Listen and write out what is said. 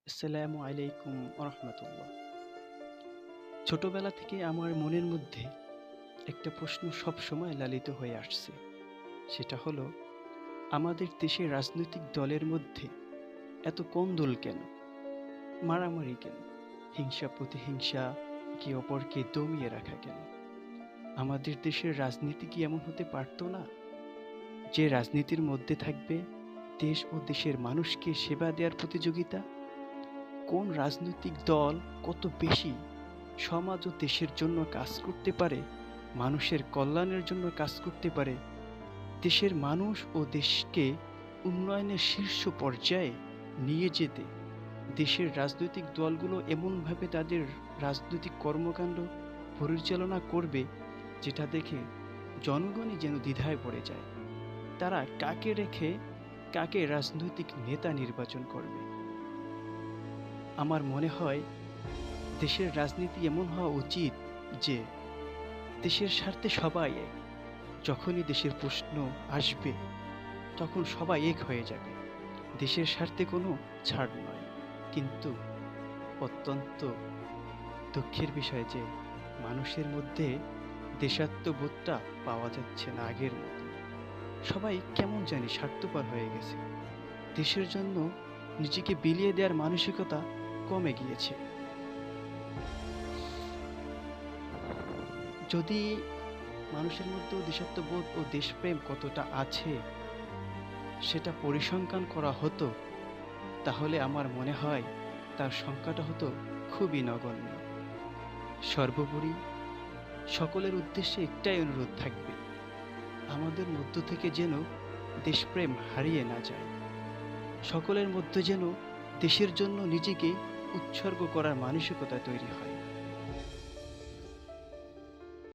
আসসালামু আলাইকুম রহমতুল্লাহ। ছোটবেলা থেকে আমার মনের মধ্যে একটা প্রশ্ন সব সময় লালিত হয়ে আসছে। সেটা হলো, আমাদের দেশের রাজনৈতিক দলের মধ্যে এত কোন্দল কেন, মারামারি কেন, হিংসা প্রতিহিংসা, একে অপরকে দমিয়ে রাখা কেন? আমাদের দেশের রাজনীতি কি এমন হতে পারতো না, যে রাজনীতির মধ্যে থাকবে দেশ ও দেশের মানুষকে সেবা দেওয়ার প্রতিযোগিতা? কোন রাজনৈতিক দল কত বেশি সমাজ ও দেশের জন্য কাজ করতে পারে, মানুষের কল্যাণের জন্য কাজ করতে পারে, দেশের মানুষ ও দেশকে উন্নয়নের শীর্ষ পর্যায়ে নিয়ে যেতে দেশের রাজনৈতিক দলগুলো এমনভাবে তাদের রাজনৈতিক কর্মকাণ্ড পরিচালনা করবে, যেটা দেখে জনগণই যেন দ্বিধায় পড়ে যায়। তারা কাকে রেখে কাকে রাজনৈতিক নেতা নির্বাচন করবে? আমার মনে হয় দেশের রাজনীতি এমন হওয়া উচিত যে দেশের স্বার্থে সবাই এক। যখনই দেশের প্রশ্ন আসবে তখন সবাই এক হয়ে যাবে। দেশের স্বার্থে কোনো ছাড় নয়। কিন্তু অত্যন্ত দুঃখের বিষয় যে মানুষের মধ্যে দেশাত্মবোধটা পাওয়া যাচ্ছে না আগের মতো। সবাই কেমন জানি স্বার্থপর হয়ে গেছে। দেশের জন্য নিজেকে বিলিয়ে দেওয়ার মানসিকতা কমে গিয়েছে। যদি মানুষের মধ্যেও দেশাত্মবোধ ও দেশপ্রেম কতটা আছে সেটা পরিসংখ্যান করা হতো, তাহলে আমার মনে হয় তার সংখ্যাটা হতো খুবই নগণ্য। সর্বোপরি সকলের উদ্দেশ্যে একটাই অনুরোধ থাকবে, আমাদের মধ্য থেকে যেন দেশপ্রেম হারিয়ে না যায়। সকলের মধ্যে যেন দেশের জন্য নিজেকে উৎসর্গ করার মানসিকতা তৈরি হয়।